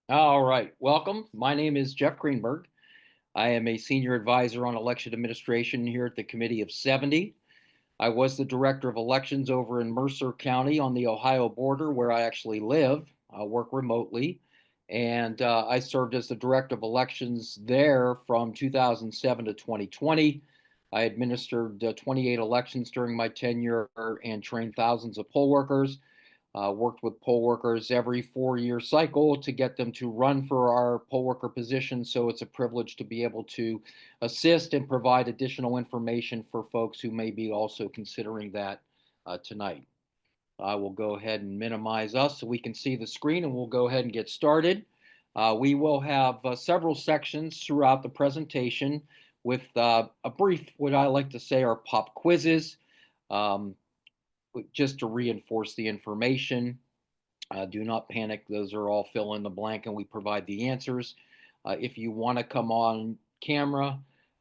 All right, welcome. My name is Jeff Greenberg. I am a senior advisor on election administration here at the Committee of 70. I was the director of elections over in Mercer County on the Ohio border, where I actually live. I work remotely, and I served as the director of elections there from 2007 to 2020. I administered 28 elections during my tenure and trained thousands of poll workers. Worked with poll workers every 4-year cycle to get them to run for our poll worker position. So it's a privilege to be able to assist and provide additional information for folks who may be also considering that tonight. I will go ahead and minimize us so we can see the screen, and we'll go ahead and get started. We will have several sections throughout the presentation with a brief, what I like to say are pop quizzes. Um, just to reinforce the information. Do not panic. Those are all fill in the blank and we provide the answers. If you want to come on camera,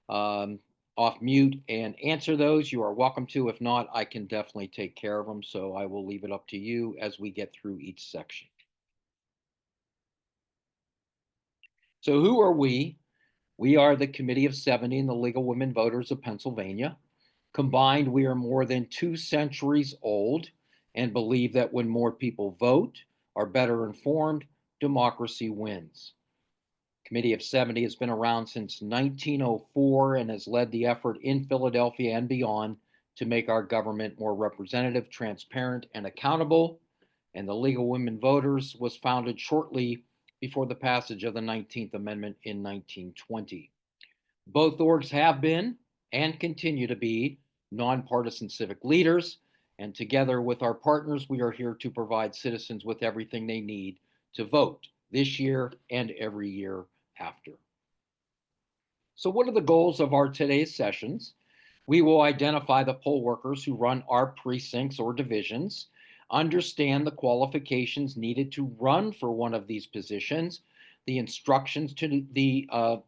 um, off mute and answer those, you are welcome to. If not, I can definitely take care of them. So I will leave it up to you as we get through each section. So who are we? We are the Committee of 70 and the League of Women Voters of Pennsylvania. Combined, we are more than 2 centuries old and believe that when more people vote, are better informed, democracy wins. Committee of 70 has been around since 1904 and has led the effort in Philadelphia and beyond to make our government more representative, transparent, and accountable. And the League of Women Voters was founded shortly before the passage of the 19th Amendment in 1920. Both orgs have been and continue to be nonpartisan civic leaders, and together with our partners, we are here to provide citizens with everything they need to vote this year and every year after. So, what are the goals of our today's sessions? We will identify the poll workers who run our precincts or divisions, understand the qualifications needed to run for one of these positions, the instructions to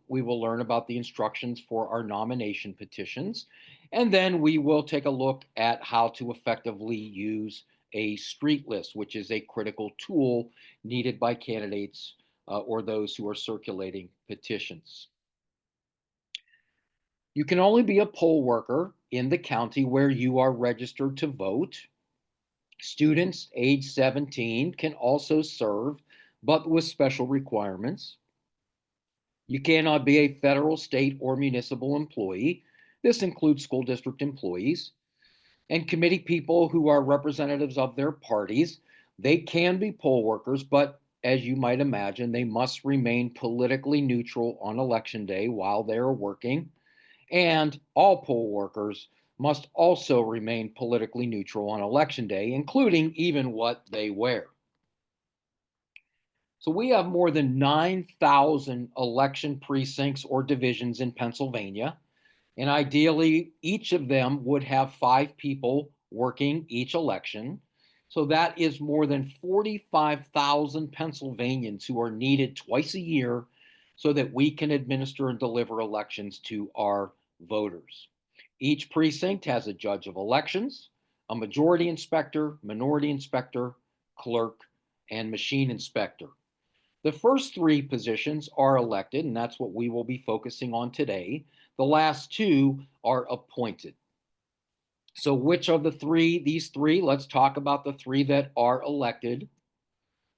we will learn about the instructions for our nomination petitions, and then we will take a look at how to effectively use a street list, which is a critical tool needed by candidates or those who are circulating petitions. You can only be a poll worker in the county where you are registered to vote. Students age 17 can also serve, but with special requirements. You cannot be a federal, state, or municipal employee. This includes school district employees and committee people who are representatives of their parties. They can be poll workers, but as you might imagine, they must remain politically neutral on election day while they are working. And all poll workers must also remain politically neutral on election day, including even what they wear. So we have more than 9,000 election precincts or divisions in Pennsylvania. And ideally, each of them would have 5 people working each election. So that is more than 45,000 Pennsylvanians who are needed twice a year so that we can administer and deliver elections to our voters. Each precinct has a judge of elections, a majority inspector, minority inspector, clerk, and machine inspector. The first 3 positions are elected, and that's what we will be focusing on today. The last 2 are appointed. So which of these 3, let's talk about the 3 that are elected.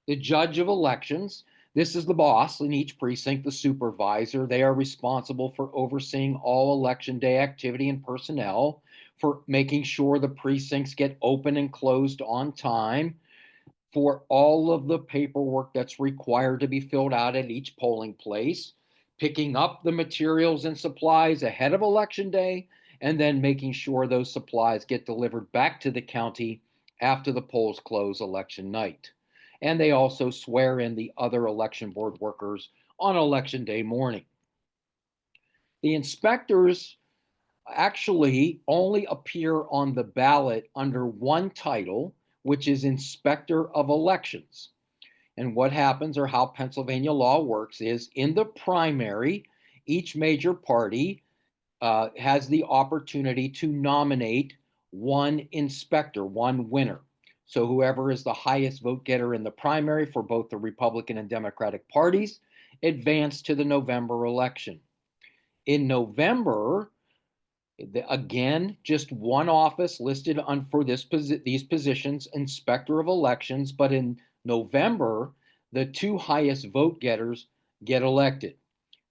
The judge of elections, this is the boss in each precinct, the supervisor. They are responsible for overseeing all election day activity and personnel, for making sure the precincts get open and closed on time, for all of the paperwork that's required to be filled out at each polling place, picking up the materials and supplies ahead of election day, and then making sure those supplies get delivered back to the county after the polls close election night. And they also swear in the other election board workers on election day morning. The inspectors actually only appear on the ballot under one title, which is Inspector of Elections. And what happens, or how Pennsylvania law works, is in the primary, each major party has the opportunity to nominate one inspector, one winner. So whoever is the highest vote getter in the primary for both the Republican and Democratic parties advance to the November election. In November, again, just one office listed on for these positions, Inspector of Elections, but in November, the two highest vote getters get elected.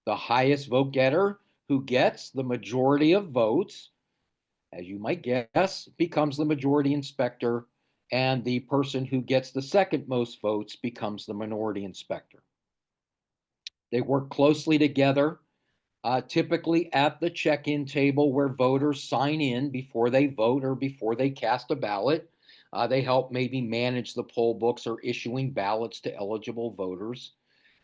The highest vote getter, who gets the majority of votes, as you might guess, becomes the majority inspector, and the person who gets the second most votes becomes the minority inspector. They work closely together, typically at the check-in table where voters sign in before they vote or before they cast a ballot. They help maybe manage the poll books or issuing ballots to eligible voters.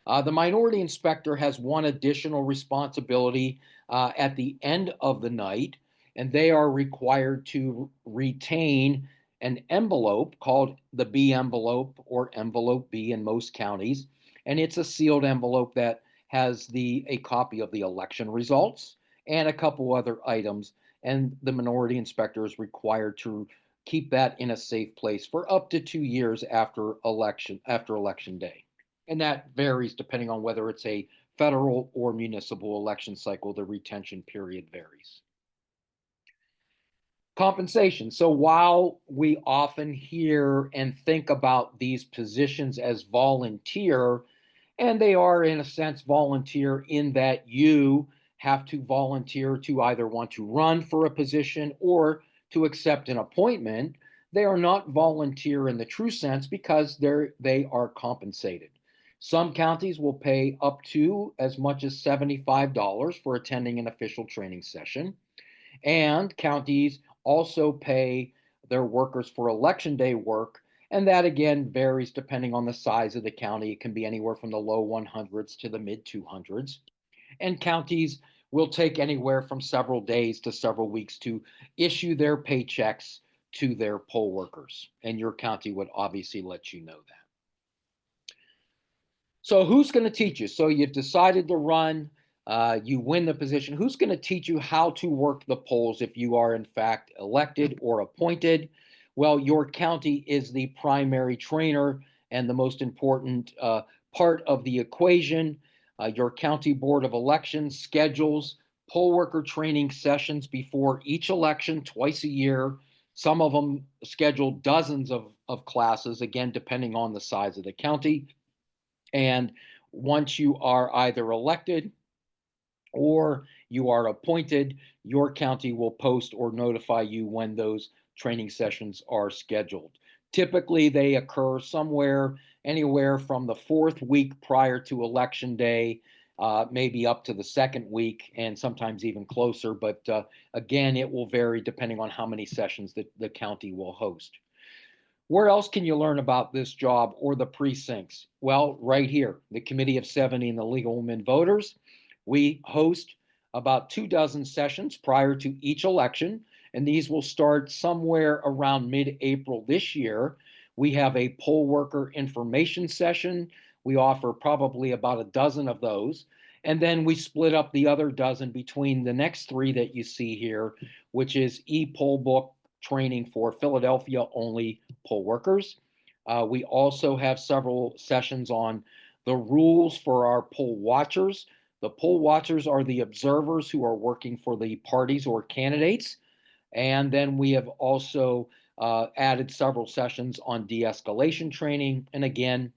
The minority inspector has one additional responsibility at the end of the night, and they are required to retain an envelope called the B envelope or envelope B in most counties. And it's a sealed envelope that has a copy of the election results and a couple other items. And the minority inspector is required to keep that in a safe place for up to 2 years after election day. And that varies depending on whether it's a federal or municipal election cycle. The retention period varies. Compensation. So while we often hear and think about these positions as volunteer, and they are in a sense volunteer in that you have to volunteer to either want to run for a position or to accept an appointment, they are not volunteer in the true sense because they are compensated. Some counties will pay up to as much as $75 for attending an official training session. And counties also pay their workers for election day work. And that again varies depending on the size of the county. It can be anywhere from the low 100s to the mid 200s. And counties will take anywhere from several days to several weeks to issue their paychecks to their poll workers. And your county would obviously let you know that. So who's going to teach you? So you've decided to run, you win the position. Who's going to teach you how to work the polls if you are in fact elected or appointed? Well, your county is the primary trainer and the most important part of the equation. Your county board of elections schedules poll worker training sessions before each election twice a year. Some of them schedule dozens of classes, again, depending on the size of the county. And once you are either elected or you are appointed, your county will post or notify you when those training sessions are scheduled. Typically, they occur somewhere, anywhere from the fourth week prior to election day, maybe up to the second week, and sometimes even closer. But again, it will vary depending on how many sessions that the county will host. Where else can you learn about this job or the precincts? Well, right here, the Committee of 70 and the League of Women Voters. We host about 24 sessions prior to each election, and these will start somewhere around mid-April this year. We have a poll worker information session. We offer probably about a dozen of those. And then we split up the other dozen between the next three that you see here, which is e-poll book training for Philadelphia only poll workers. We also have several sessions on the rules for our poll watchers. The poll watchers are the observers who are working for the parties or candidates. And then we have also added several sessions on de-escalation training. And again,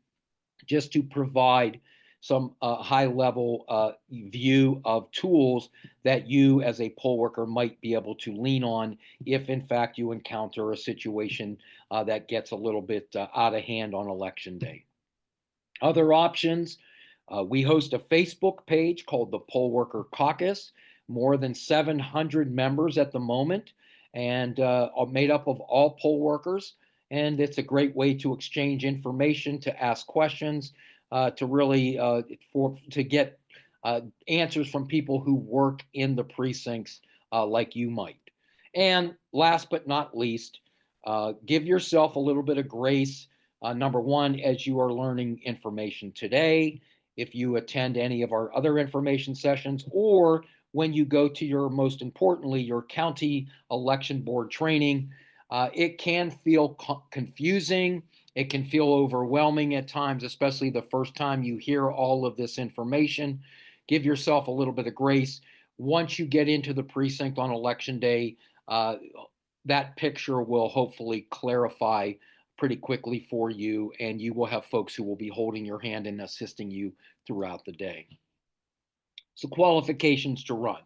just to provide some high level view of tools that you as a poll worker might be able to lean on if in fact you encounter a situation that gets a little bit out of hand on election day. Other options, we host a Facebook page called the Poll Worker Caucus, more than 700 members at the moment, and are made up of all poll workers. And it's a great way to exchange information, to ask questions, to really to get answers from people who work in the precincts like you might. And last but not least, give yourself a little bit of grace. Number one, as you are learning information today, if you attend any of our other information sessions, or when you go to your, most importantly, your county election board training, It can feel confusing. It can feel overwhelming at times, especially the first time you hear all of this information. Give yourself a little bit of grace. Once you get into the precinct on election day, uh, that picture will hopefully clarify pretty quickly for you, and you will have folks who will be holding your hand and assisting you throughout the day. So, qualifications to run.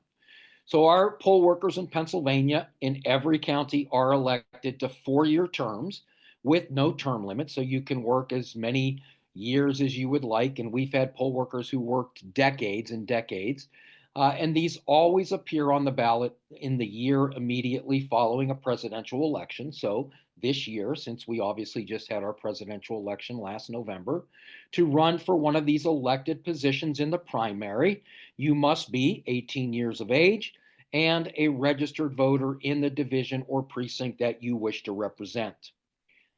So our poll workers in Pennsylvania in every county are elected to 4-year terms with no term limit. So you can work as many years as you would like. And we've had poll workers who worked decades and decades. And these always appear on the ballot in the year immediately following a presidential election. So this year, since we obviously just had our presidential election last November, to run for one of these elected positions in the primary, you must be 18 years of age and a registered voter in the division or precinct that you wish to represent.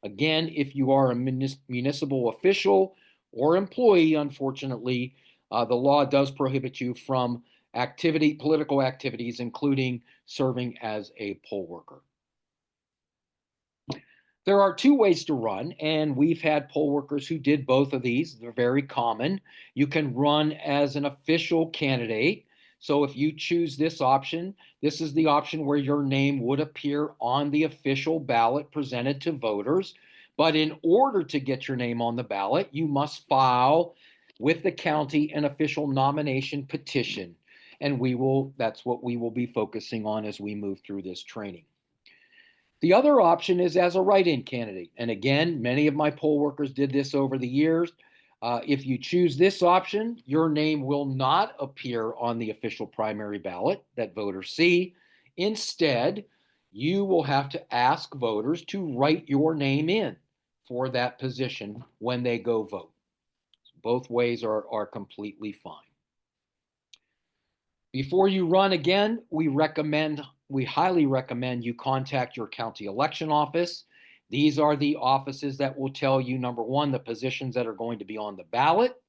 Again, if you are a municipal official or employee, unfortunately, the law does prohibit you from political activities, including serving as a poll worker. There are two ways to run, and we've had poll workers who did both of these. They're very common. You can run as an official candidate. So if you choose this option, this is the option where your name would appear on the official ballot presented to voters. But in order to get your name on the ballot, you must file with the county an official nomination petition. And that's what we will be focusing on as we move through this training. The other option is as a write-in candidate. And again, many of my poll workers did this over the years. If you choose this option, your name will not appear on the official primary ballot that voters see. Instead, you will have to ask voters to write your name in for that position when they go vote. Both ways are completely fine. Before you run again, we highly recommend you contact your county election office. These are the offices that will tell you, number one, the positions that are going to be on the ballot.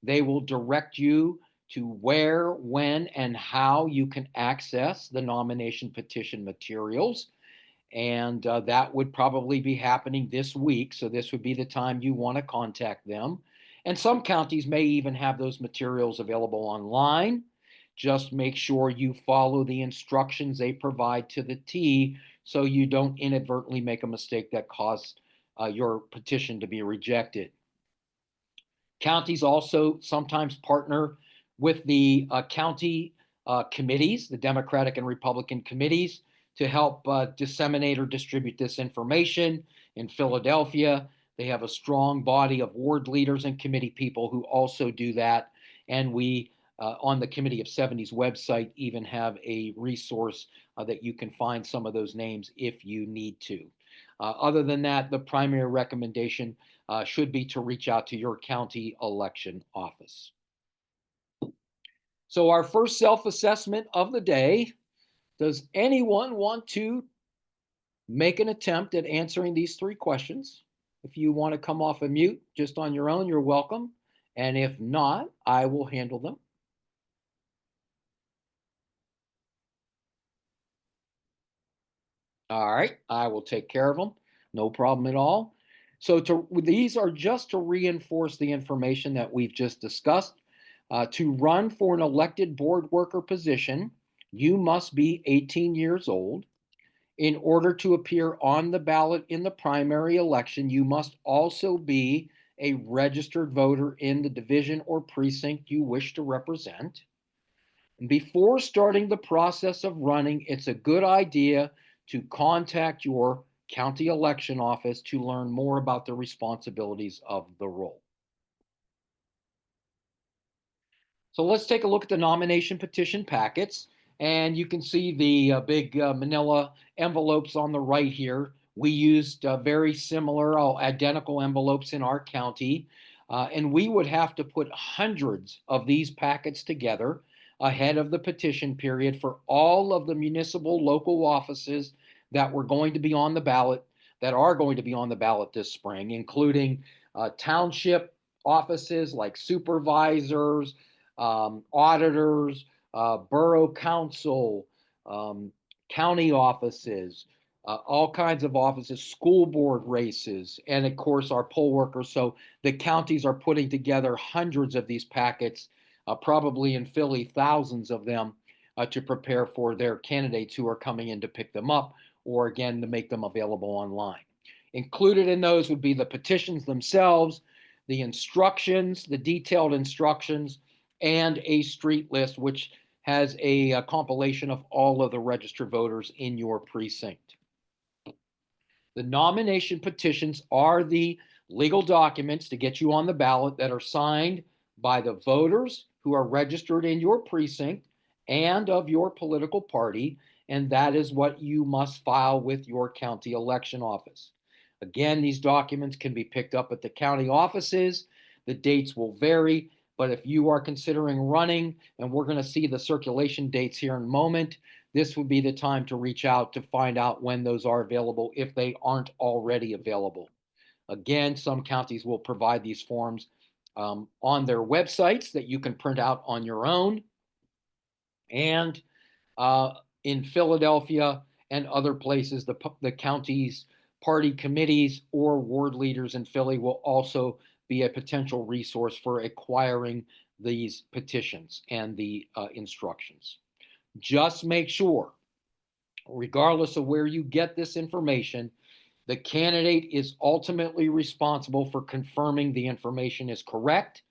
They will direct you to where, when, and how you can access the nomination petition materials. And that would probably be happening this week. So this would be the time you want to contact them. And some counties may even have those materials available online. Just make sure you follow the instructions they provide to the T so you don't inadvertently make a mistake that caused your petition to be rejected. Counties also sometimes partner with the county committees, the Democratic and Republican committees, to help disseminate or distribute this information. In Philadelphia, they have a strong body of ward leaders and committee people who also do that. And we, on the Committee of 70's website, even have a resource that you can find some of those names if you need to. Other than that, the primary recommendation should be to reach out to your county election office. So our first self-assessment of the day, does anyone want to make an attempt at answering these three questions? If you want to come off a mute just on your own, you're welcome. And if not, I will handle them. All right, I will take care of them. No problem at all. So these are just to reinforce the information that we've just discussed. To run for an elected board worker position, you must be 18 years old. In order to appear on the ballot in the primary election, you must also be a registered voter in the division or precinct you wish to represent. And before starting the process of running, it's a good idea to contact your county election office to learn more about the responsibilities of the role. So let's take a look at the nomination petition packets. And you can see the big manila envelopes on the right here. We used very similar, identical envelopes in our county. And we would have to put hundreds of these packets together ahead of the petition period for all of the municipal local offices that were going to be on the ballot, that are going to be on the ballot this spring, including township offices like supervisors, auditors, borough council, county offices, all kinds of offices, school board races, and of course our poll workers. So the counties are putting together hundreds of these packets, probably in Philly, thousands of them, to prepare for their candidates who are coming in to pick them up, or again, to make them available online. Included in those would be the petitions themselves, the instructions, the detailed instructions, and a street list, which has a compilation of all of the registered voters in your precinct. The nomination petitions are the legal documents to get you on the ballot that are signed by the voters who are registered in your precinct and of your political party, and that is what you must file with your county election office. Again, these documents can be picked up at the county offices. The dates will vary, but if you are considering running, and we're going to see the circulation dates here in a moment, this would be the time to reach out to find out when those are available if they aren't already available. Again, some counties will provide these forms on their websites that you can print out on your own. And in Philadelphia and other places, the county's party committees or ward leaders in Philly will also be a potential resource for acquiring these petitions and the instructions. Just make sure, regardless of where you get this information, the candidate is ultimately responsible for confirming the information is correct,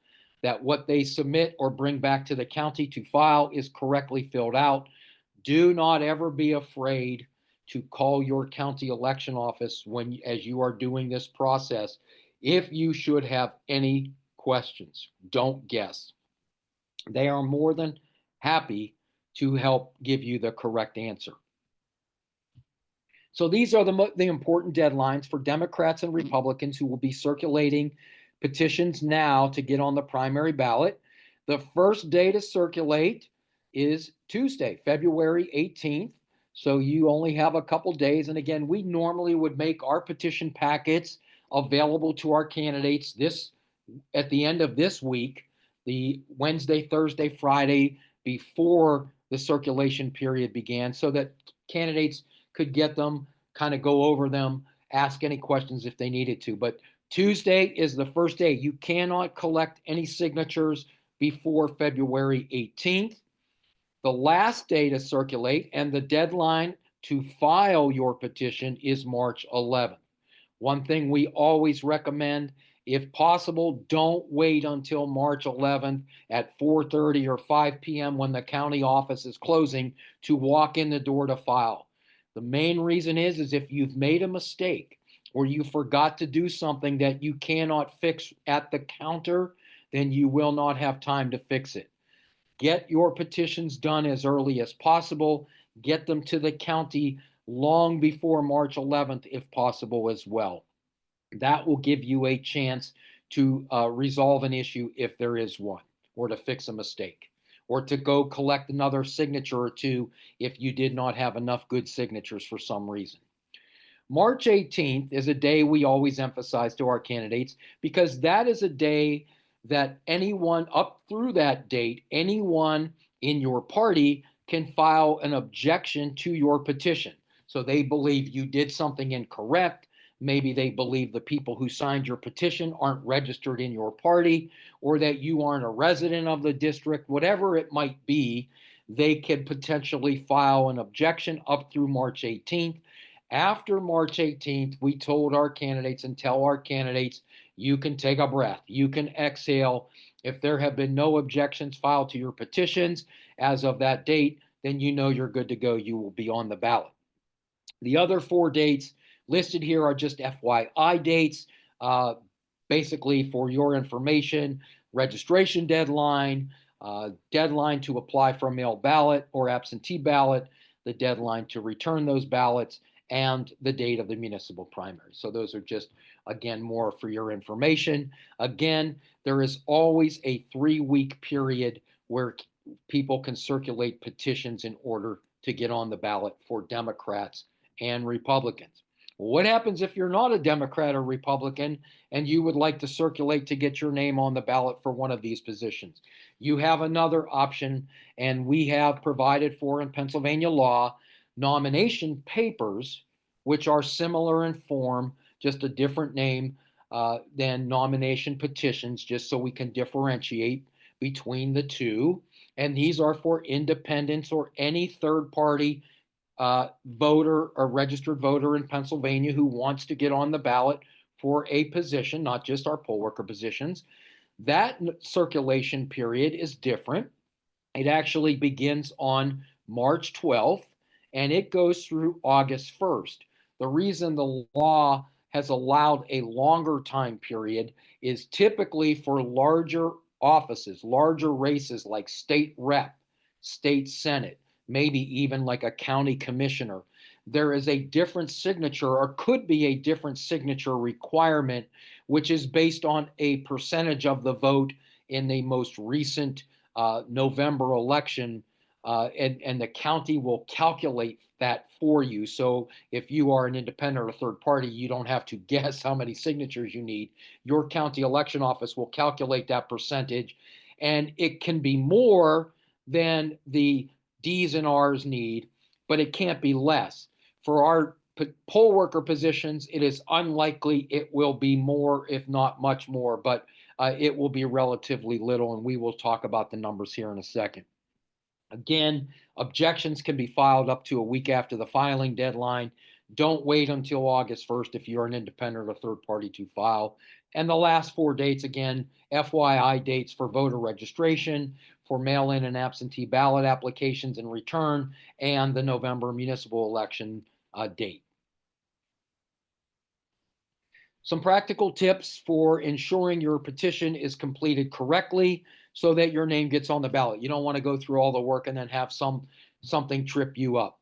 that what they submit or bring back to the county to file is correctly filled out. Do not ever be afraid to call your county election office as you are doing this process. If you should have any questions, don't guess. They are more than happy to help give you the correct answer. So these are the important deadlines for Democrats and Republicans who will be circulating petitions now to get on the primary ballot. The first day to circulate is Tuesday, February 18th. So you only have a couple days. And again, we normally would make our petition packets available to our candidates at the end of this week, the Wednesday, Thursday, Friday before the circulation period began, so that candidates could get them, kind of go over them, ask any questions if they needed to. But Tuesday is the first day. You cannot collect any signatures before February 18th. The last day to circulate and the deadline to file your petition is March 11th. One thing we always recommend, if possible, don't wait until March 11th at 4:30 or 5 p.m. when the county office is closing to walk in the door to file. The main reason is if you've made a mistake or you forgot to do something that you cannot fix at the counter, then you will not have time to fix it. Get your petitions done as early as possible. Get them to the county long before March 11th, if possible, as well. That will give you a chance to resolve an issue if there is one, or to fix a mistake, or to go collect another signature or two if you did not have enough good signatures for some reason. March 18th is a day we always emphasize to our candidates because that is a day that anyone up through that date, anyone in your party can file an objection to your petition. So they believe you did something incorrect. Maybe they believe the people who signed your petition aren't registered in your party, or that you aren't a resident of the district, whatever it might be, they could potentially file an objection up through March 18th. After March 18th, we told our candidates and tell our candidates, you can take a breath, you can exhale. If there have been no objections filed to your petitions as of that date, then you know you're good to go. You will be on the ballot. The other 4 dates listed here are just FYI dates, basically for your information: registration deadline, deadline to apply for a mail ballot or absentee ballot, the deadline to return those ballots, and the date of the municipal primary. So those are just, again, more for your information. Again, there is always a 3-week period where people can circulate petitions in order to get on the ballot for Democrats and Republicans. What happens if you're not a Democrat or Republican and you would like to circulate to get your name on the ballot for one of these positions? You have another option, and we have provided for in Pennsylvania law nomination papers which are similar in form, just a different name than nomination petitions, just so we can differentiate between the two. And these are for independents or any third party voter or registered voter in Pennsylvania who wants to get on the ballot for a position, not just our poll worker positions. That circulation period is different. It actually begins on March 12th and it goes through August 1st. The reason the law has allowed a longer time period is typically for larger offices, larger races like state rep, state senate, maybe even like a county commissioner. There is a different signature or could be a different signature requirement, which is based on a percentage of the vote in the most recent November election, and the county will calculate that for you. So if you are an independent or third party, you don't have to guess how many signatures you need. Your county election office will calculate that percentage, and it can be more than the D's and R's need, but it can't be less. For our poll worker positions, it is unlikely it will be more, if not much more, but it will be relatively little, and we will talk about the numbers here in a second. Again, objections can be filed up to a week after the filing deadline. Don't wait until August 1st if you're an independent or third party to file. And the last four dates, again, FYI dates for voter registration, for mail-in and absentee ballot applications and return, and the November municipal election date. Some practical tips for ensuring your petition is completed correctly so that your name gets on the ballot. You don't want to go through all the work and then have something trip you up.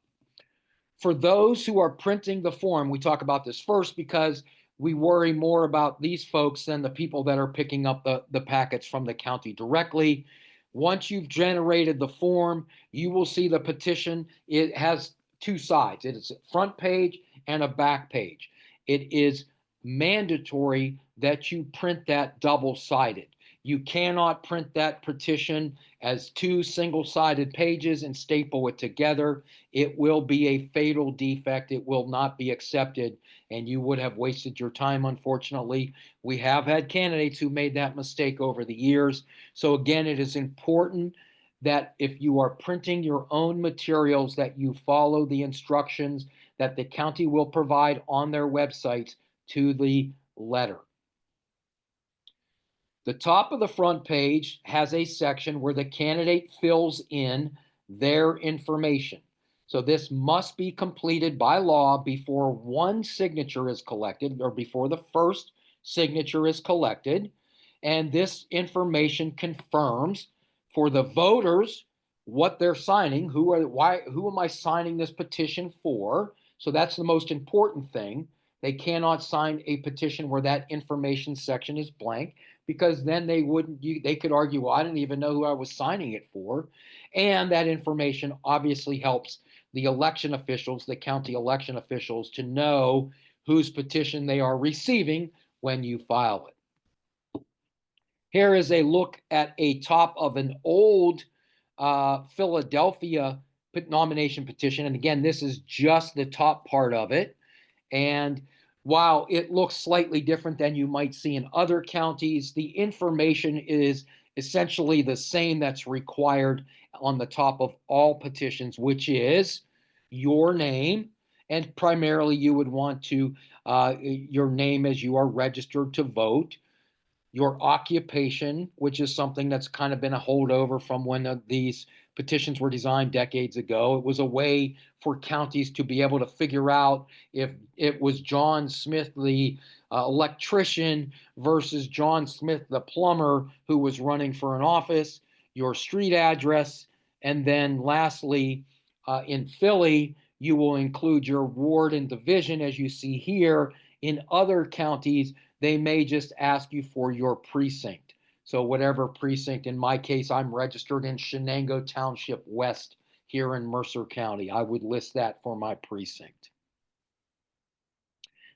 For those who are printing the form, we talk about this first because we worry more about these folks than the people that are picking up the packets from the county directly. Once you've generated the form, you will see the petition. It has two sides. It is a front page and a back page. It is mandatory that you print that double-sided. You cannot print that petition as two single-sided pages and staple it together. It will be a fatal defect. It will not be accepted, and you would have wasted your time, unfortunately. We have had candidates who made that mistake over the years. So again, it is important that if you are printing your own materials, that you follow the instructions that the county will provide on their websites to the letter. The top of the front page has a section where the candidate fills in their information. So this must be completed by law before one signature is collected or before the first signature is collected. And this information confirms for the voters what they're signing, who am I signing this petition for? So that's the most important thing. They cannot sign a petition where that information section is blank, because then they could argue, well, I didn't even know who I was signing it for. And that information obviously helps the election officials, the county election officials, to know whose petition they are receiving when you file it. Here is a look at a top of an old Philadelphia nomination petition. And again, this is just the top part of it. And while it looks slightly different than you might see in other counties, the information is essentially the same that's required on the top of all petitions, which is your name. And primarily you would want to your name as you are registered to vote, your occupation, which is something that's kind of been a holdover from when these petitions were designed decades ago. It was a way for counties to be able to figure out if it was John Smith, the electrician, versus John Smith, the plumber, who was running for an office, your street address, and then lastly, in Philly, you will include your ward and division, as you see here. In other counties, they may just ask you for your precinct. So whatever precinct, in my case, I'm registered in Shenango Township West here in Mercer County. I would list that for my precinct.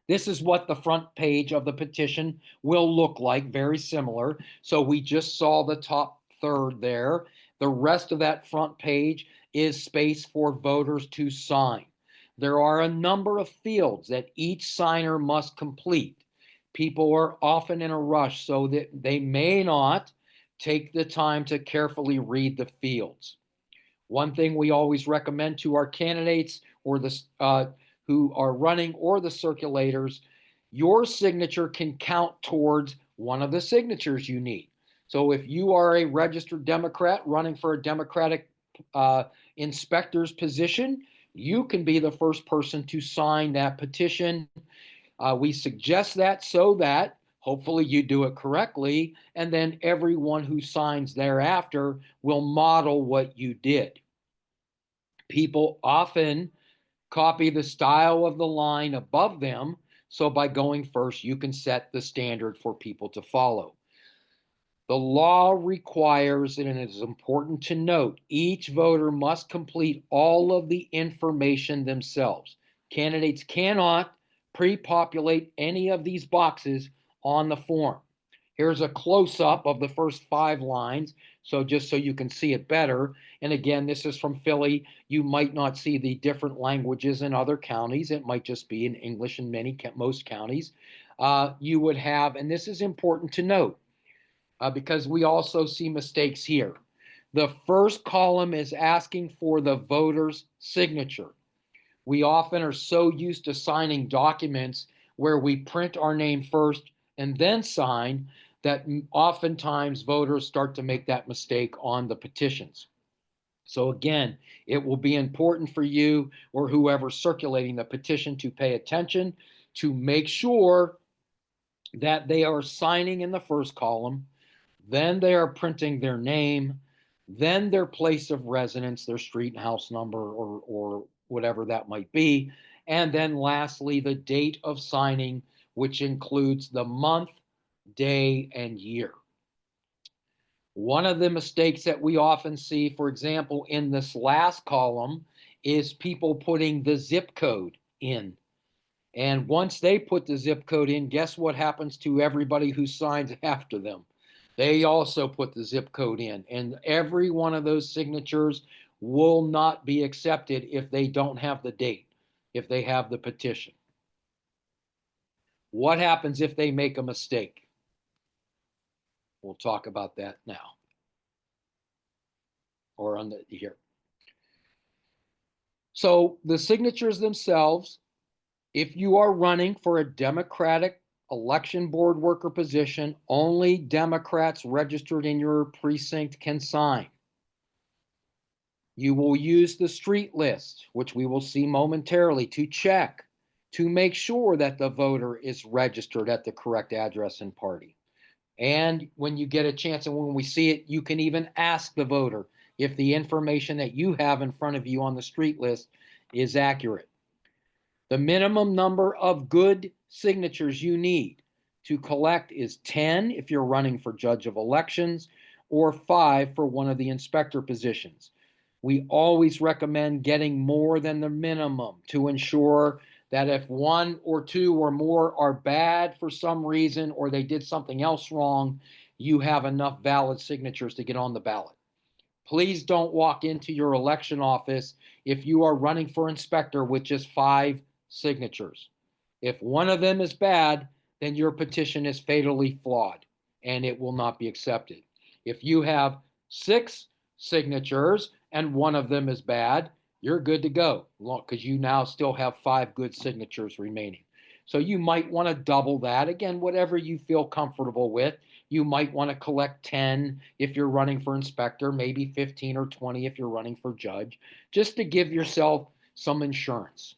This is what the front page of the petition will look like, very similar. So we just saw the top third there. The rest of that front page is space for voters to sign. There are a number of fields that each signer must complete. People are often in a rush, so that they may not take the time to carefully read the fields. One thing we always recommend to our candidates or the who are running or the circulators, your signature can count towards one of the signatures you need. So if you are a registered Democrat running for a Democratic inspector's position, you can be the first person to sign that petition. We suggest that so that hopefully you do it correctly, and then everyone who signs thereafter will model what you did. People often copy the style of the line above them, so by going first, you can set the standard for people to follow. The law requires, and it is important to note, each voter must complete all of the information themselves. Candidates cannot pre-populate any of these boxes on the form. Here's a close-up of the first 5 lines, so just so you can see it better. And again, this is from Philly. You might not see the different languages in other counties. It might just be in English in most counties. You would have, and this is important to note, because we also see mistakes here. The first column is asking for the voter's signature. We often are so used to signing documents where we print our name first and then sign that oftentimes voters start to make that mistake on the petitions. So again, it will be important for you or whoever's circulating the petition to pay attention to make sure that they are signing in the first column, then they are printing their name, then their place of residence, their street and house number, or whatever that might be. And then lastly, the date of signing, which includes the month, day, and year. One of the mistakes that we often see, for example, in this last column, is people putting the zip code in. And once they put the zip code in, guess what happens to everybody who signs after them? They also put the zip code in, and every one of those signatures will not be accepted if they don't have the date, if they have the petition. What happens if they make a mistake? We'll talk about that now, or on the here. So the signatures themselves, if you are running for a Democratic election board worker position, only Democrats registered in your precinct can sign. You will use the street list, which we will see momentarily, to check, to make sure that the voter is registered at the correct address and party. And when you get a chance and when we see it, you can even ask the voter if the information that you have in front of you on the street list is accurate. The minimum number of good signatures you need to collect is 10 if you're running for judge of elections, or 5 for one of the inspector positions. We always recommend getting more than the minimum to ensure that if 1 or 2 or more are bad for some reason or they did something else wrong, you have enough valid signatures to get on the ballot. Please don't walk into your election office if you are running for inspector with just 5 signatures. If one of them is bad, then your petition is fatally flawed and it will not be accepted. If you have 6 signatures and one of them is bad, you're good to go because you now still have 5 good signatures remaining. So you might want to double that. Again, whatever you feel comfortable with. You might want to collect 10 if you're running for inspector, maybe 15 or 20 if you're running for judge, just to give yourself some insurance.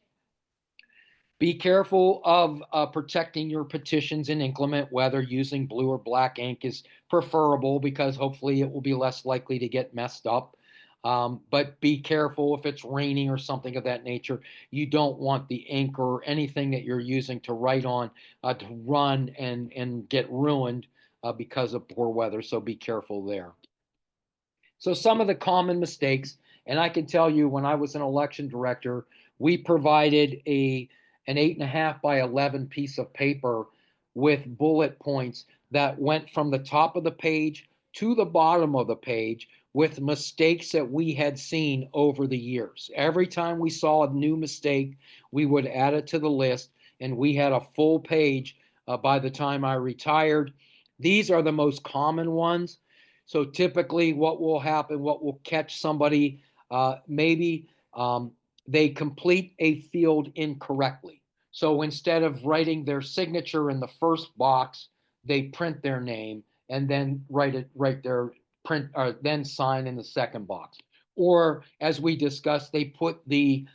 Be careful of protecting your petitions in inclement weather. Using blue or black ink is preferable because hopefully it will be less likely to get messed up. But be careful if it's raining or something of that nature. You don't want the ink or anything that you're using to write on to run and get ruined because of poor weather. So be careful there. So some of the common mistakes, and I can tell you when I was an election director, we provided an 8.5 by 11 piece of paper with bullet points that went from the top of the page to the bottom of the page with mistakes that we had seen over the years. Every time we saw a new mistake, we would add it to the list, and we had a full page by the time I retired. These are the most common ones. So typically, what will happen, what will catch somebody, maybe they complete a field incorrectly. So instead of writing their signature in the first box, they print their name and then write their print or then sign in the second box. Or as we discussed, they put the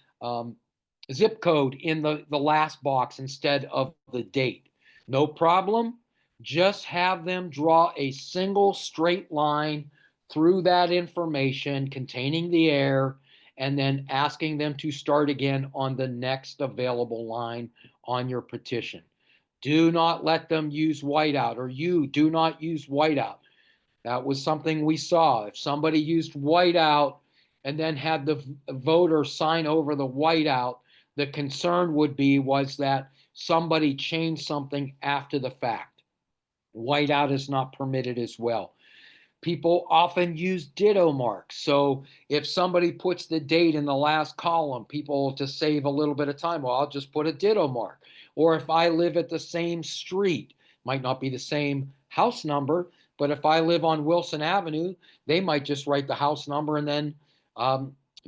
zip code in the last box instead of the date. No problem. Just have them draw a single straight line through that information containing the error and then asking them to start again on the next available line on your petition. Do not let them use whiteout, or you do not use whiteout. That was something we saw. If somebody used whiteout and then had the voter sign over the whiteout, the concern would be was that somebody changed something after the fact. Whiteout is not permitted as well. People often use ditto marks. So if somebody puts the date in the last column, people to save a little bit of time, well, I'll just put a ditto mark. Or if I live at the same street, might not be the same house number, but if I live on Wilson Avenue, they might just write the house number and then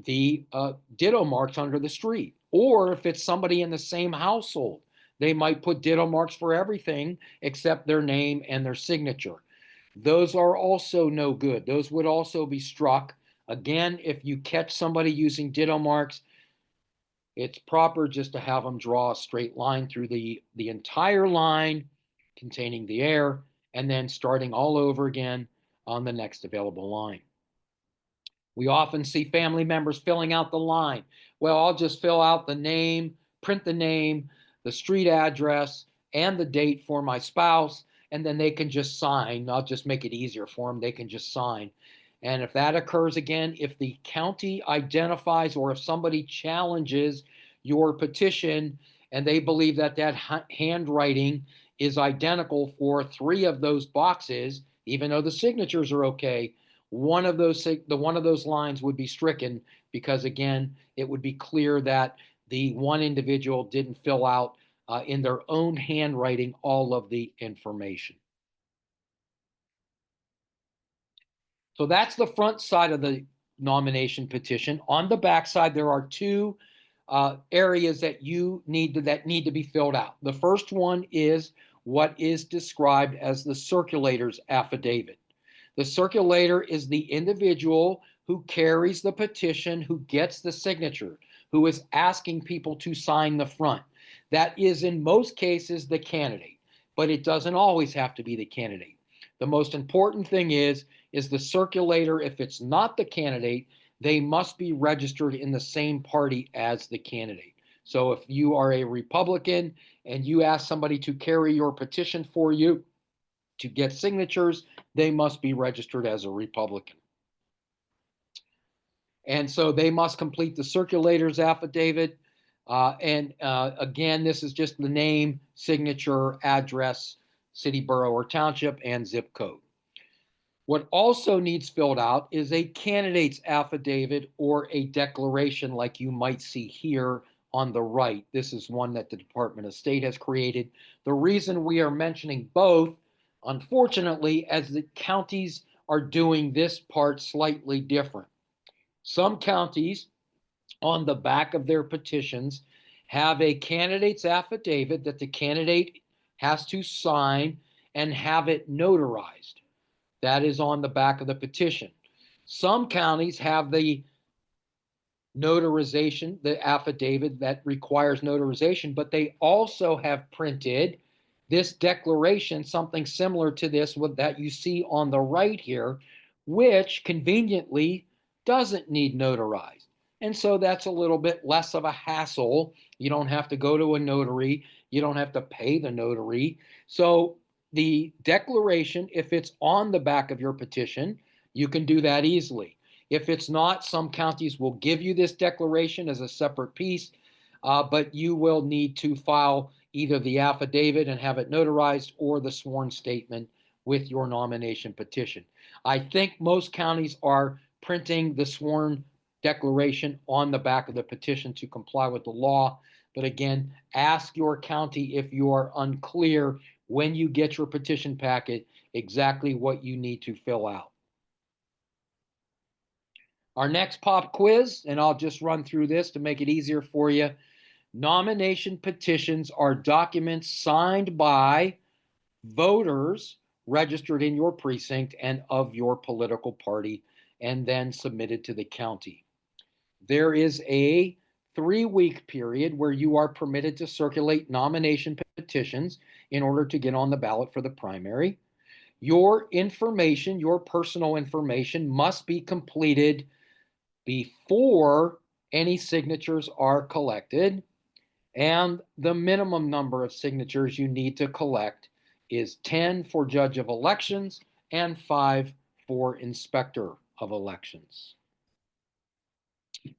the ditto marks under the street. Or if it's somebody in the same household, they might put ditto marks for everything except their name and their signature. Those are also no good. Those would also be struck. Again, if you catch somebody using ditto marks, it's proper just to have them draw a straight line through the entire line containing the error and then starting all over again on the next available line. We often see family members filling out the line. Well, I'll just fill out the name, print the name, the street address, and the date for my spouse, and then they can just sign. I'll just make it easier for them. They can just sign. And if that occurs again, if the county identifies or if somebody challenges your petition and they believe that that handwriting is identical for 3 of those boxes, even though the signatures are okay, one of those lines would be stricken because again, it would be clear that the one individual didn't fill out in their own handwriting all of the information. So that's the front side of the nomination petition. On the back side, there are 2 areas that need to be filled out. The first one is what is described as the circulator's affidavit. The circulator is the individual who carries the petition, who gets the signature, who is asking people to sign the front. That is in most cases the candidate, but it doesn't always have to be the candidate. The most important thing is the circulator. If it's not the candidate, they must be registered in the same party as the candidate. So if you are a Republican and you ask somebody to carry your petition for you to get signatures, they must be registered as a Republican. And so they must complete the circulator's affidavit. Again, this is just the name, signature, address, city, borough, or township, and zip code. What also needs filled out is a candidate's affidavit or a declaration like you might see here on the right. This is one that the Department of State has created. The reason we are mentioning both, unfortunately, as the counties are doing this part slightly different. Some counties on the back of their petitions have a candidate's affidavit that the candidate has to sign and have it notarized. That is on the back of the petition. Some counties have the notarization, the affidavit that requires notarization, but they also have printed this declaration, something similar to this that you see on the right here, which conveniently doesn't need notarized. And so that's a little bit less of a hassle. You don't have to go to a notary. You don't have to pay the notary. So the declaration, if it's on the back of your petition, you can do that easily. If it's not, some counties will give you this declaration as a separate piece, but you will need to file either the affidavit and have it notarized or the sworn statement with your nomination petition. I think most counties are printing the sworn declaration on the back of the petition to comply with the law. But again, ask your county if you are unclear when you get your petition packet exactly what you need to fill out. Our next pop quiz, and I'll just run through this to make it easier for you. Nomination petitions are documents signed by voters registered in your precinct and of your political party, and then submitted to the county. There is a 3-week period where you are permitted to circulate nomination petitions in order to get on the ballot for the primary. Your information, your personal information, must be completed before any signatures are collected. And the minimum number of signatures you need to collect is 10 for judge of elections and 5 for inspector of elections.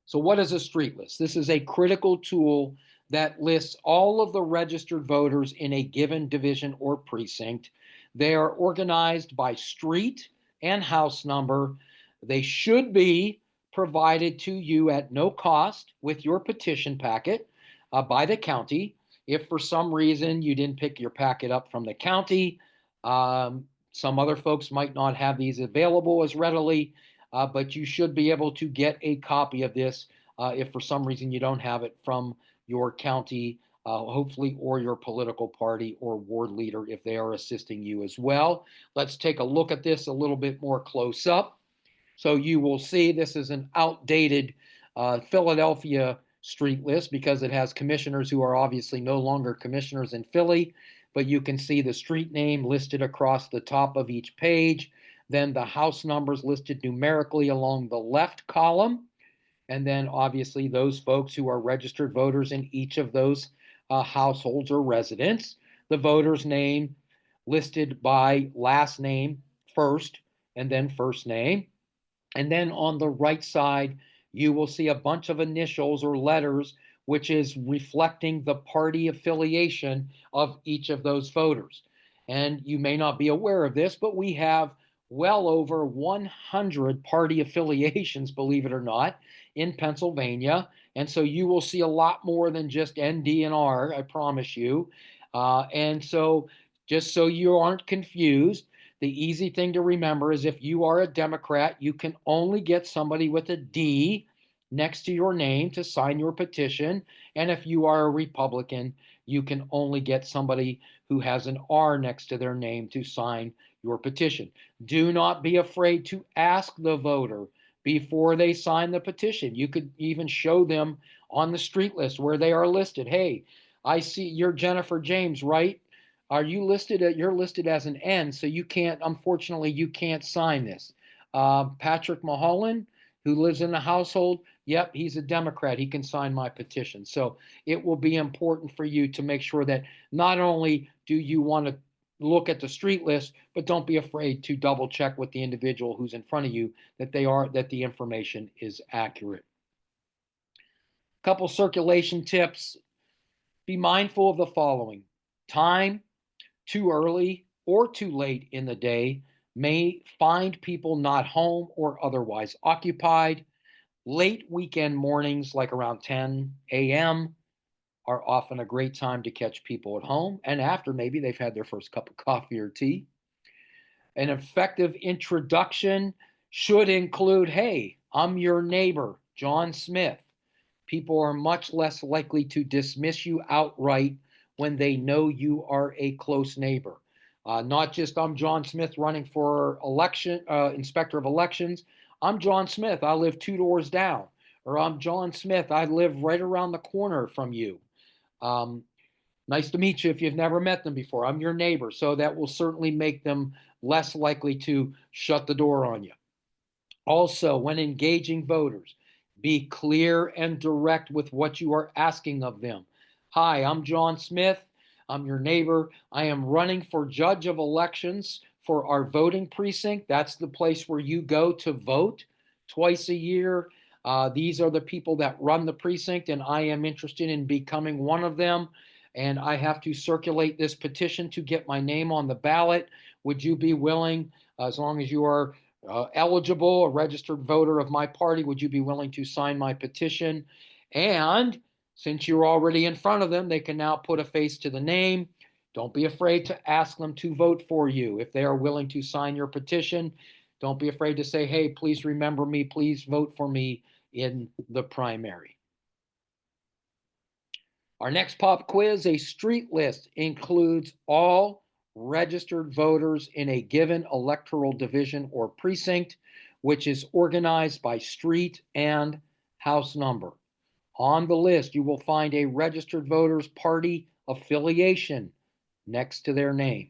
So what is a street list? This is a critical tool that lists all of the registered voters in a given division or precinct. They are organized by street and house number. They should be provided to you at no cost with your petition packet by the county. If for some reason you didn't pick your packet up from the county, some other folks might not have these available as readily, but you should be able to get a copy of this if for some reason you don't have it from your county, hopefully, or your political party or ward leader if they are assisting you as well. Let's take a look at this a little bit more close up. So you will see this is an outdated Philadelphia street list because it has commissioners who are obviously no longer commissioners in Philly, but you can see the street name listed across the top of each page, then the house numbers listed numerically along the left column, and then obviously those folks who are registered voters in each of those households or residents, the voter's name listed by last name first and then first name. And then on the right side, you will see a bunch of initials or letters, which is reflecting the party affiliation of each of those voters. And you may not be aware of this, but we have well over 100 party affiliations, believe it or not, in Pennsylvania. And so you will see a lot more than just ND and R, I promise you. And so just so you aren't confused, the easy thing to remember is if you are a Democrat, you can only get somebody with a D next to your name to sign your petition. And if you are a Republican, you can only get somebody who has an R next to their name to sign your petition. Do not be afraid to ask the voter before they sign the petition. You could even show them on the street list where they are listed. Hey, I see you're Jennifer James, right? Are you listed? You're listed as an N, so you can't. Unfortunately, you can't sign this. Patrick Mulholland, who lives in the household, yep, he's a Democrat. He can sign my petition. So it will be important for you to make sure that not only do you want to look at the street list, but don't be afraid to double check with the individual who's in front of you that the information is accurate. Couple circulation tips. Be mindful of the following: time. Too early or too late in the day may find people not home or otherwise occupied. Late weekend mornings, like around 10 a.m., are often a great time to catch people at home and after maybe they've had their first cup of coffee or tea. An effective introduction should include, hey, I'm your neighbor, John Smith. People are much less likely to dismiss you outright when they know you are a close neighbor. Not just I'm John Smith running for election, inspector of elections. I'm John Smith. I live 2 doors down. Or I'm John Smith. I live right around the corner from you. Nice to meet you if you've never met them before. I'm your neighbor. So that will certainly make them less likely to shut the door on you. Also, when engaging voters, be clear and direct with what you are asking of them. Hi, I'm John Smith. I'm your neighbor. I am running for judge of elections for our voting precinct. That's the place where you go to vote twice a year. These are the people that run the precinct, and I am interested in becoming one of them. And I have to circulate this petition to get my name on the ballot. would you be willing, as long as you are eligible, a registered voter of my party, would you be willing to sign my petition? And since you're already in front of them, they can now put a face to the name. Don't be afraid to ask them to vote for you. If they are willing to sign your petition, don't be afraid to say, hey, please remember me, please vote for me in the primary. Our next pop quiz, a street list includes all registered voters in a given electoral division or precinct, which is organized by street and house number. On the list, you will find a registered voters party affiliation next to their name.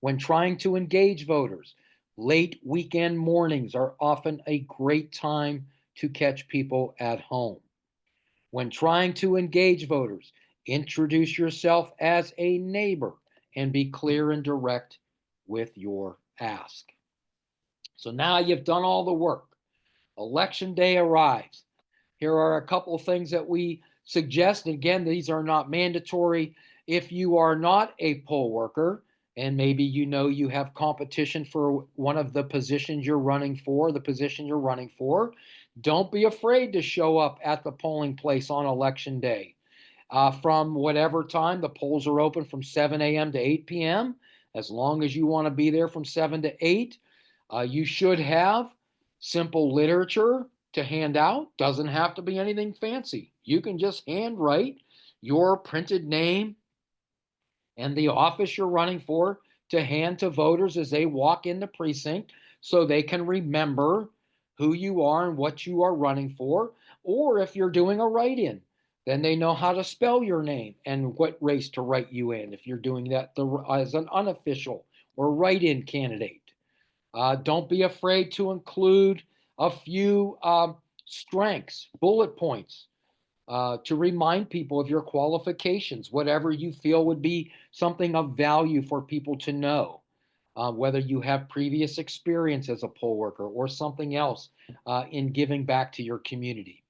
When trying to engage voters, late weekend mornings are often a great time to catch people at home. When trying to engage voters, introduce yourself as a neighbor and be clear and direct with your ask. So now you've done all the work. Election day arrives. Here are a couple of things that we suggest. Again, these are not mandatory. If you are not a poll worker, and maybe you know you have competition for one of the positions you're running for, don't be afraid to show up at the polling place on election day. From whatever time, the polls are open from 7 a.m. to 8 p.m. As long as you want to be there from 7 to 8, you should have simple literature to hand out. Doesn't have to be anything fancy. You can just handwrite your printed name and the office you're running for to hand to voters as they walk in the precinct so they can remember who you are and what you are running for. Or if you're doing a write-in, then they know how to spell your name and what race to write you in if you're doing that as an unofficial or write-in candidate. Don't be afraid to include a few strengths, bullet points, to remind people of your qualifications, whatever you feel would be something of value for people to know, whether you have previous experience as a poll worker or something else in giving back to your community.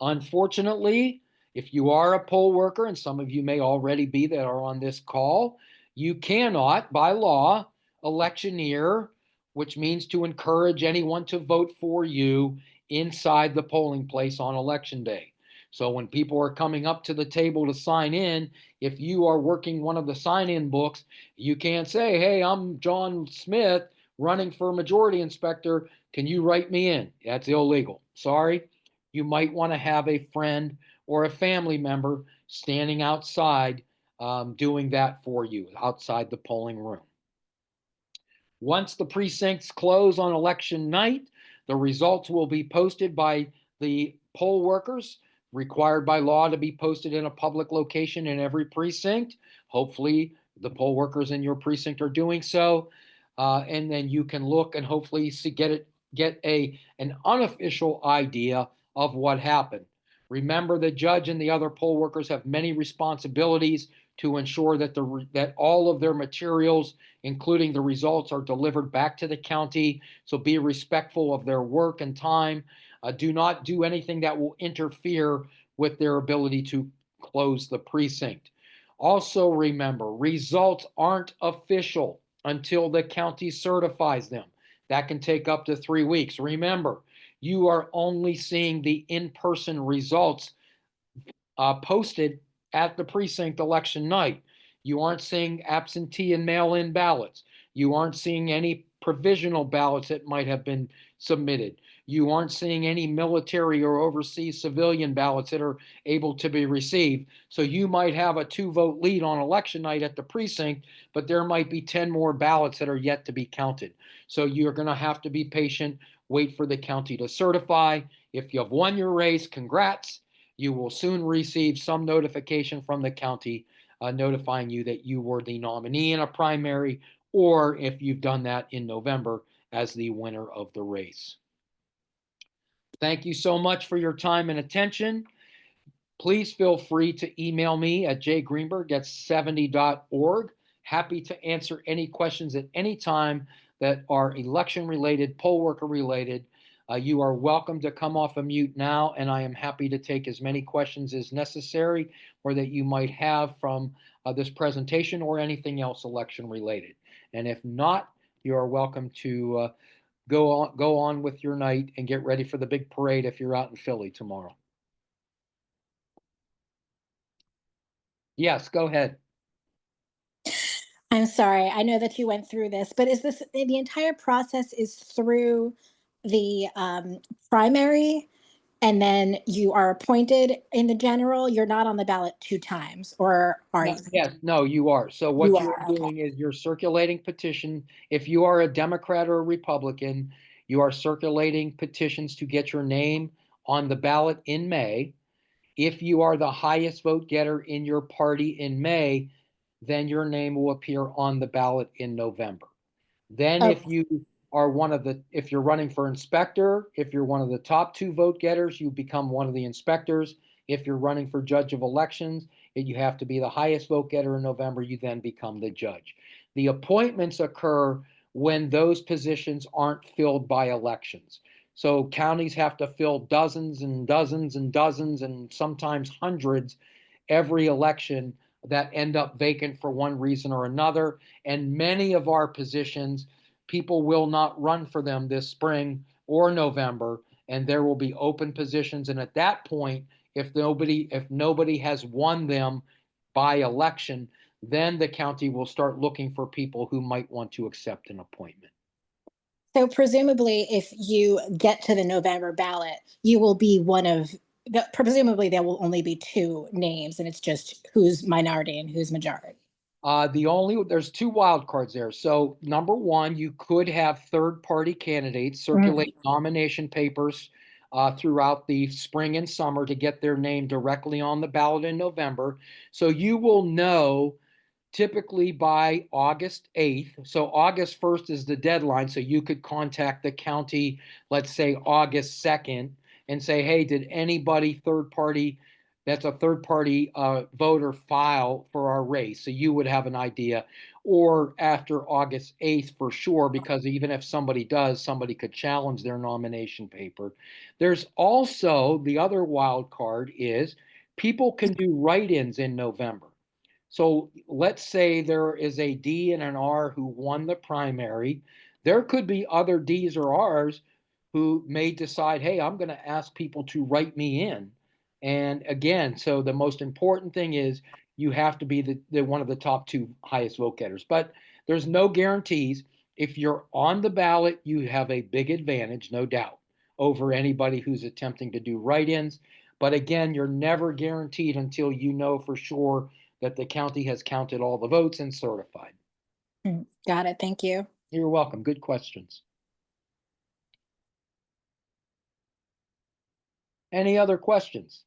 Unfortunately, if you are a poll worker, and some of you may already be that are on this call, you cannot, by law, electioneer, which means to encourage anyone to vote for you inside the polling place on election day. So when people are coming up to the table to sign in, if you are working one of the sign-in books, you can't say, hey, I'm John Smith running for majority inspector. Can you write me in? That's illegal. Sorry. You might want to have a friend or a family member standing outside doing that for you outside the polling room. Once the precincts close on election night, the results will be posted by the poll workers, required by law to be posted in a public location in every precinct. Hopefully, the poll workers in your precinct are doing so. And then you can look and hopefully get an unofficial idea of what happened. Remember, the judge and the other poll workers have many responsibilities to ensure that all of their materials, including the results, are delivered back to the county. So be respectful of their work and time. Do not do anything that will interfere with their ability to close the precinct. Also remember, results aren't official until the county certifies them. That can take up to 3 weeks. Remember, you are only seeing the in-person results posted at the precinct election night. You aren't seeing absentee and mail-in ballots. You aren't seeing any provisional ballots that might have been submitted. You aren't seeing any military or overseas civilian ballots that are able to be received. So you might have a 2-vote lead on election night at the precinct, but there might be 10 more ballots that are yet to be counted. So you're going to have to be patient, wait for the county to certify. If you have won your race, congrats. You will soon receive some notification from the county notifying you that you were the nominee in a primary, or if you've done that in November, as the winner of the race. Thank you so much for your time and attention. Please feel free to email me at jgreenberg@70.org. Happy to answer any questions at any time that are election related, poll worker related. You are welcome to come off a mute now, and I am happy to take as many questions as necessary or that you might have from this presentation or anything else election related. And if not, you are welcome to go on with your night and get ready for the big parade if you're out in Philly tomorrow. Yes, go ahead. I'm sorry. I know that you went through this, but is this the entire process is through the primary and then you are appointed in the general? You're not on the ballot two times, or are No, you? yes, no, you are. So You what you're are. Okay. doing is you're circulating petition. If you are a Democrat or a Republican, you are circulating petitions to get your name on the ballot in May. If you are the highest vote getter in your party in May, then your name will appear on the ballot in November. Then Okay. if you are if you're running for inspector, if you're one of the top two vote getters, you become one of the inspectors. If you're running for judge of elections, you have to be the highest vote getter in November, you then become the judge. The appointments occur when those positions aren't filled by elections. So counties have to fill dozens and dozens and dozens and sometimes hundreds every election that end up vacant for one reason or another. And many of our positions, people will not run for them this spring or November, and there will be open positions. And at that point, if nobody has won them by election, then the county will start looking for people who might want to accept an appointment. So presumably, if you get to the November ballot, you will be one of presumably there will only be two names, and it's just who's minority and who's majority. There's two wild cards there. So number one, you could have third party candidates Mhm. circulate nomination papers throughout the spring and summer to get their name directly on the ballot in November. So you will know typically by August 8th. So August 1st is the deadline. So you could contact the county, let's say August 2nd, and say, hey, did anybody that's a third party voter file for our race? So you would have an idea. Or after August 8th for sure, because even if somebody does, somebody could challenge their nomination paper. There's also the other wild card is people can do write ins in November. So let's say there is a D and an R who won the primary. There could be other Ds or Rs who may decide, hey, I'm going to ask people to write me in. And again, so the most important thing is you have to be the one of the top two highest vote getters. But there's no guarantees. If you're on the ballot, you have a big advantage, no doubt, over anybody who's attempting to do write-ins. But again, you're never guaranteed until you know for sure that the county has counted all the votes and certified. Got it. Thank you. You're welcome. Good questions. Any other questions?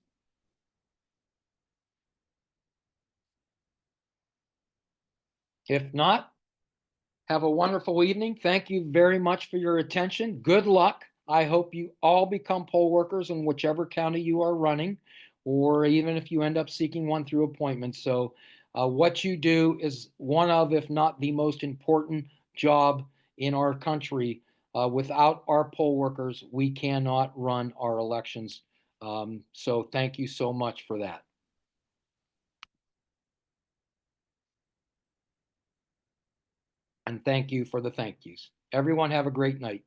If not, have a wonderful evening. Thank you very much for your attention. Good luck. I hope you all become poll workers in whichever county you are running, or even if you end up seeking one through appointment. So, what you do is one of, if not the most important job in our country. Without our poll workers, we cannot run our elections. So, thank you so much for that. And thank you for the thank yous. Everyone, have a great night.